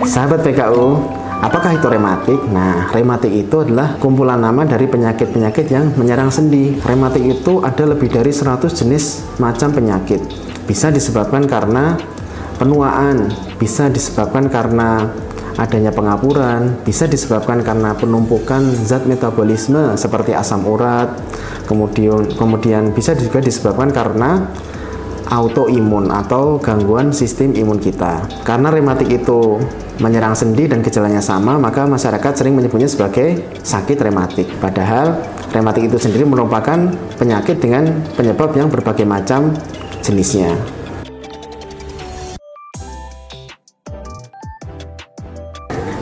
Sahabat PKU, apakah itu rematik? Nah, rematik itu adalah kumpulan nama dari penyakit-penyakit yang menyerang sendi. Rematik itu ada lebih dari 100 jenis macam penyakit. Bisa disebabkan karena penuaan, bisa disebabkan karena adanya pengapuran, bisa disebabkan karena penumpukan zat metabolisme seperti asam urat, kemudian bisa juga disebabkan karena autoimun atau gangguan sistem imun kita. Karena rematik itu menyerang sendi dan gejalanya sama, maka masyarakat sering menyebutnya sebagai sakit rematik. Padahal rematik itu sendiri merupakan penyakit dengan penyebab yang berbagai macam jenisnya.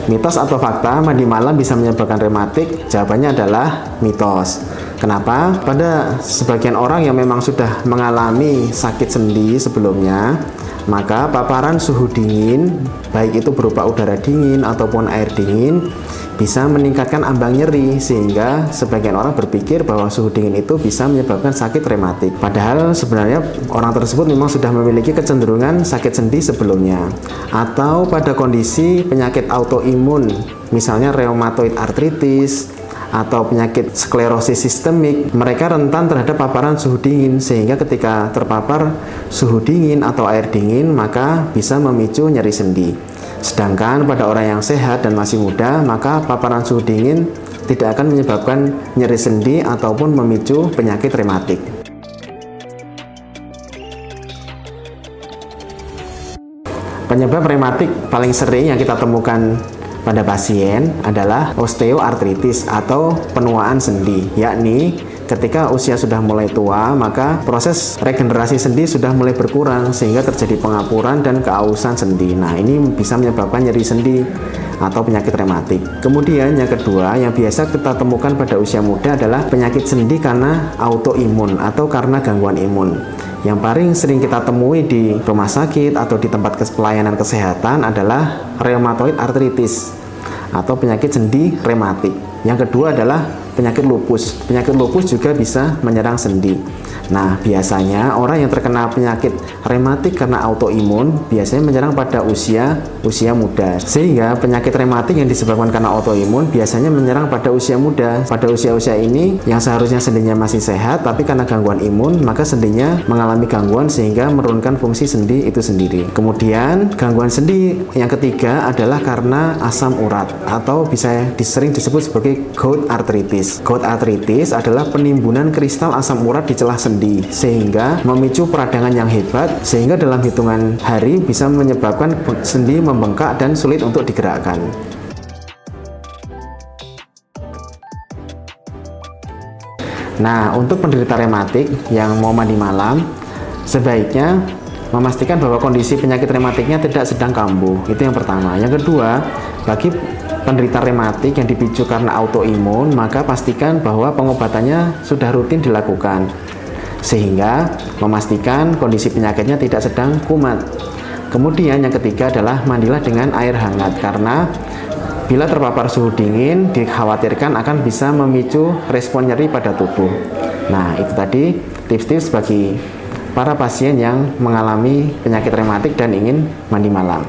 Mitos atau fakta mandi malam bisa menyebabkan rematik? Jawabannya adalah mitos. Kenapa? Pada sebagian orang yang memang sudah mengalami sakit sendi sebelumnya, maka paparan suhu dingin, baik itu berupa udara dingin ataupun air dingin, bisa meningkatkan ambang nyeri, sehingga sebagian orang berpikir bahwa suhu dingin itu bisa menyebabkan sakit rematik. Padahal sebenarnya orang tersebut memang sudah memiliki kecenderungan sakit sendi sebelumnya. Atau pada kondisi penyakit autoimun, misalnya rheumatoid arthritis, atau penyakit sklerosis sistemik, mereka rentan terhadap paparan suhu dingin, sehingga ketika terpapar suhu dingin atau air dingin maka bisa memicu nyeri sendi. Sedangkan pada orang yang sehat dan masih muda, maka paparan suhu dingin tidak akan menyebabkan nyeri sendi ataupun memicu penyakit rematik. Penyebab rematik paling sering yang kita temukan pada pasien adalah osteoartritis atau penuaan sendi, yakni ketika usia sudah mulai tua, maka proses regenerasi sendi sudah mulai berkurang sehingga terjadi pengapuran dan keausan sendi. Nah, ini bisa menyebabkan nyeri sendi atau penyakit rematik. Kemudian yang kedua yang biasa kita temukan pada usia muda adalah penyakit sendi karena autoimun atau karena gangguan imun. Yang paling sering kita temui di rumah sakit atau di tempat pelayanan kesehatan adalah rheumatoid arthritis atau penyakit sendi rematik. Yang kedua adalah penyakit lupus. Penyakit lupus juga bisa menyerang sendi. Nah, biasanya orang yang terkena penyakit rematik karena autoimun biasanya menyerang pada usia muda. Sehingga penyakit rematik yang disebabkan karena autoimun biasanya menyerang pada usia muda. Pada usia-usia ini yang seharusnya sendinya masih sehat, tapi karena gangguan imun maka sendinya mengalami gangguan sehingga menurunkan fungsi sendi itu sendiri. Kemudian gangguan sendi yang ketiga adalah karena asam urat atau bisa sering disebut sebagai gout arthritis. Gout arthritis adalah penimbunan kristal asam urat di celah sendi sehingga memicu peradangan yang hebat, sehingga dalam hitungan hari bisa menyebabkan sendi membengkak dan sulit untuk digerakkan. Nah, untuk penderita rematik yang mau mandi malam, sebaiknya memastikan bahwa kondisi penyakit rematiknya tidak sedang kambuh. Itu yang pertama. Yang kedua, bagi penderita rematik yang dipicu karena autoimun, maka pastikan bahwa pengobatannya sudah rutin dilakukan, sehingga memastikan kondisi penyakitnya tidak sedang kumat. Kemudian yang ketiga adalah mandilah dengan air hangat, karena bila terpapar suhu dingin dikhawatirkan akan bisa memicu respon nyeri pada tubuh. Nah, itu tadi tips-tips bagi para pasien yang mengalami penyakit rematik dan ingin mandi malam.